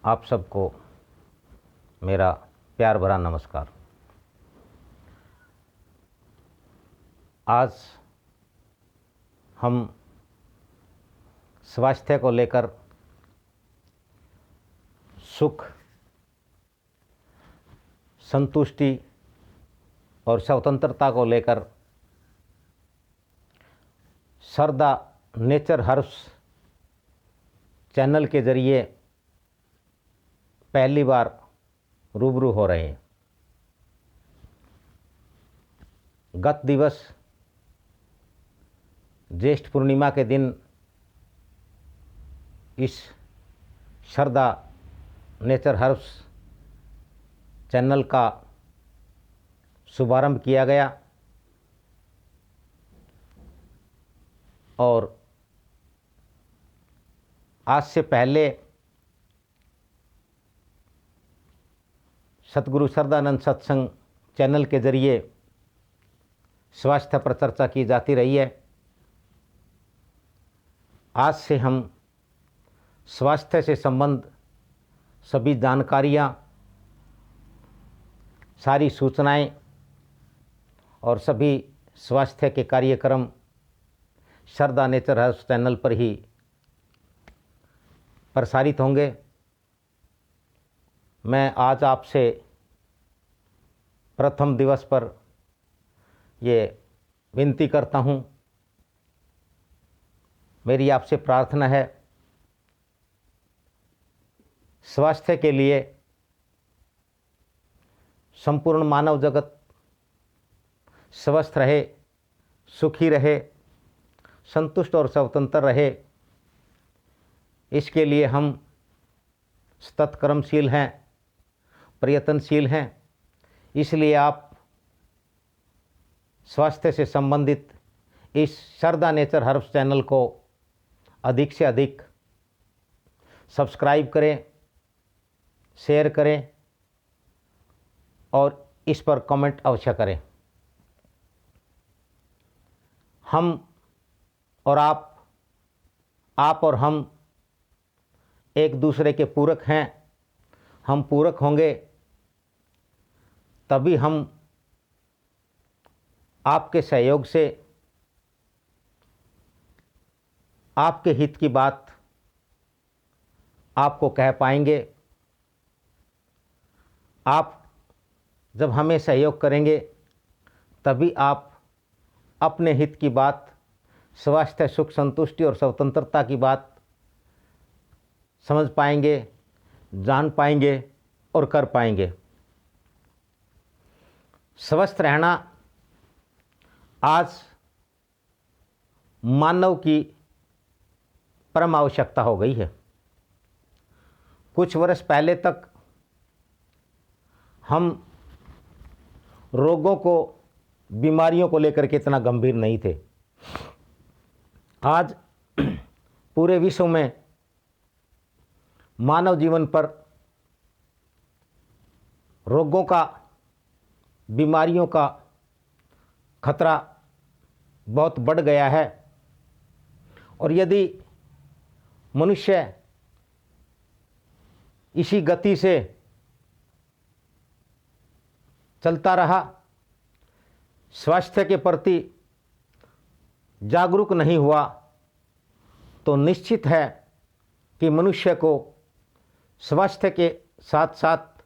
आप सबको मेरा प्यार भरा नमस्कार। आज हम स्वास्थ्य को लेकर, सुख, संतुष्टि और स्वतंत्रता को लेकर सरदा नेचर हर्ब्स चैनल के ज़रिए पहली बार रूबरू हो रहे हैं। गत दिवस ज्येष्ठ पूर्णिमा के दिन इस सरदा नेचर हर्ब्स चैनल का शुभारंभ किया गया और आज से पहले सतगुरु सरदानंद सत्संग चैनल के ज़रिए स्वास्थ्य पर चर्चा की जाती रही है। आज से हम स्वास्थ्य से संबंध सभी जानकारियाँ, सारी सूचनाएं और सभी स्वास्थ्य के कार्यक्रम सरदा नेचर हर्ब्स चैनल पर ही प्रसारित होंगे। मैं आज आपसे प्रथम दिवस पर ये विनती करता हूँ, मेरी आपसे प्रार्थना है, स्वास्थ्य के लिए संपूर्ण मानव जगत स्वस्थ रहे, सुखी रहे, संतुष्ट और स्वतंत्र रहे। इसके लिए हम सतत कर्मशील हैं, प्रयत्नशील हैं। इसलिए आप स्वास्थ्य से संबंधित इस सरदा नेचर हर्ब्स चैनल को अधिक से अधिक सब्सक्राइब करें, शेयर करें और इस पर कमेंट अवश्य करें। हम और आप और हम एक दूसरे के पूरक हैं। हम पूरक होंगे तभी हम आपके सहयोग से आपके हित की बात आपको कह पाएंगे। आप जब हमें सहयोग करेंगे तभी आप अपने हित की बात, स्वास्थ्य, सुख, संतुष्टि और स्वतंत्रता की बात समझ पाएंगे, जान पाएंगे और कर पाएंगे। स्वस्थ रहना आज मानव की परम आवश्यकता हो गई है। कुछ वर्ष पहले तक हम रोगों को, बीमारियों को लेकर के इतना गंभीर नहीं थे। आज पूरे विश्व में मानव जीवन पर रोगों का, बीमारियों का खतरा बहुत बढ़ गया है और यदि मनुष्य इसी गति से चलता रहा, स्वास्थ्य के प्रति जागरूक नहीं हुआ, तो निश्चित है कि मनुष्य को स्वास्थ्य के साथ साथ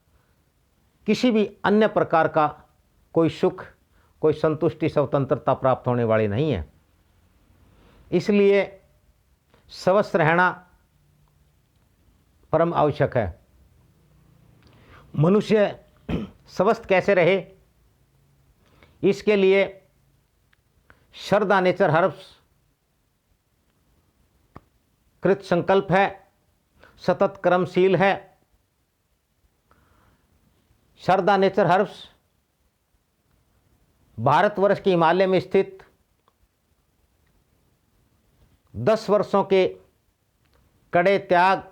किसी भी अन्य प्रकार का कोई सुख, कोई संतुष्टि, स्वतंत्रता प्राप्त होने वाली नहीं है। इसलिए स्वस्थ रहना परम आवश्यक है। मनुष्य स्वस्थ कैसे रहे, इसके लिए सरदा नेचर हर्ब्स कृत संकल्प है, सतत कर्मशील है। सरदा नेचर हर्ब्स भारतवर्ष के हिमालय में स्थित 10 वर्षों के कड़े त्याग,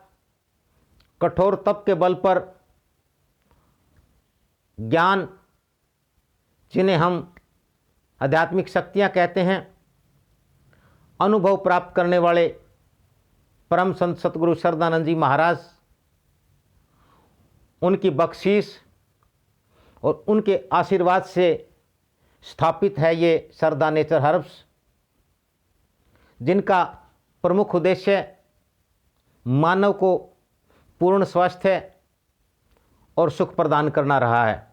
कठोर तप के बल पर ज्ञान, जिन्हें हम आध्यात्मिक शक्तियाँ कहते हैं, अनुभव प्राप्त करने वाले परम संत सतगुरु सरदानंद जी महाराज उनकी बख्शीश और उनके आशीर्वाद से स्थापित है ये सरदा नेचर हर्ब्स, जिनका प्रमुख उद्देश्य मानव को पूर्ण स्वास्थ्य और सुख प्रदान करना रहा है।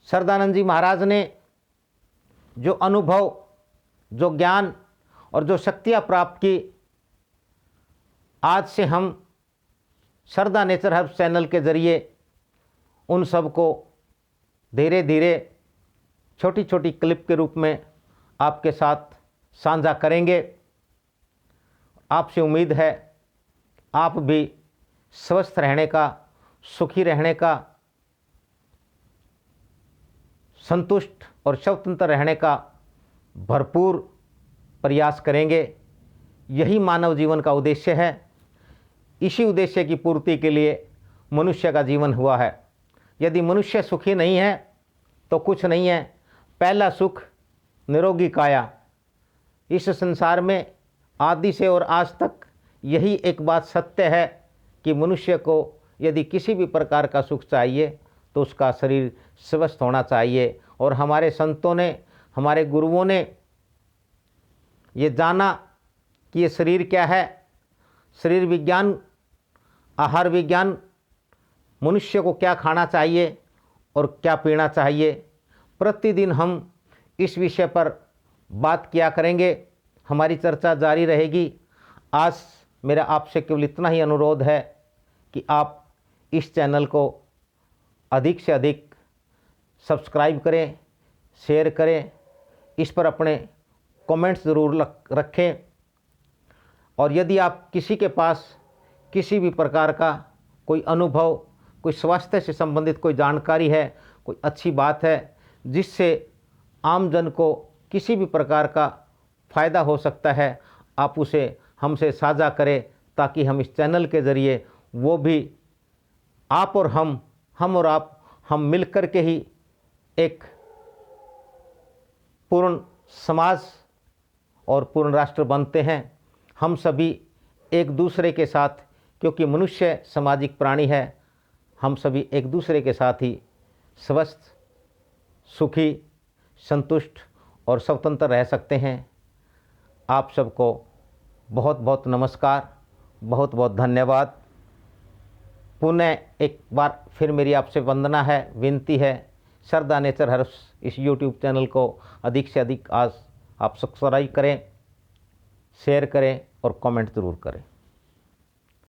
सरदानंद जी महाराज ने जो अनुभव, जो ज्ञान और जो शक्तियाँ प्राप्त की, आज से हम सरदा नेचर हर्ब्स चैनल के ज़रिए उन सब को धीरे धीरे छोटी छोटी क्लिप के रूप में आपके साथ साझा करेंगे। आपसे उम्मीद है आप भी स्वस्थ रहने का, सुखी रहने का, संतुष्ट और स्वतंत्र रहने का भरपूर प्रयास करेंगे। यही मानव जीवन का उद्देश्य है। इसी उद्देश्य की पूर्ति के लिए मनुष्य का जीवन हुआ है। यदि मनुष्य सुखी नहीं है तो कुछ नहीं है। पहला सुख निरोगी काया। इस संसार में आदि से और आज तक यही एक बात सत्य है कि मनुष्य को यदि किसी भी प्रकार का सुख चाहिए तो उसका शरीर स्वस्थ होना चाहिए। और हमारे संतों ने, हमारे गुरुओं ने ये जाना कि ये शरीर क्या है, शरीर विज्ञान, आहार विज्ञान, मनुष्य को क्या खाना चाहिए और क्या पीना चाहिए, प्रतिदिन हम इस विषय पर बात किया करेंगे। हमारी चर्चा जारी रहेगी। आज मेरा आपसे केवल इतना ही अनुरोध है कि आप इस चैनल को अधिक से अधिक सब्सक्राइब करें, शेयर करें, इस पर अपने कमेंट्स ज़रूर रखें। और यदि आप किसी के पास किसी भी प्रकार का कोई अनुभव, कोई स्वास्थ्य से संबंधित कोई जानकारी है, कोई अच्छी बात है जिससे आम जन को किसी भी प्रकार का फ़ायदा हो सकता है, आप उसे हमसे साझा करें ताकि हम इस चैनल के ज़रिए वो भी आप और हम और आप, हम मिलकर के ही एक पूर्ण समाज और पूर्ण राष्ट्र बनते हैं। हम सभी एक दूसरे के साथ, क्योंकि मनुष्य सामाजिक प्राणी है, हम सभी एक दूसरे के साथ ही स्वस्थ, सुखी, संतुष्ट और स्वतंत्र रह सकते हैं। आप सबको बहुत बहुत नमस्कार, बहुत बहुत धन्यवाद। पुनः एक बार फिर मेरी आपसे वंदना है, विनती है, सरदा नेचर हर्ब्स इस YouTube चैनल को अधिक से अधिक आज आप सब्सक्राइब करें, शेयर करें और कमेंट ज़रूर करें।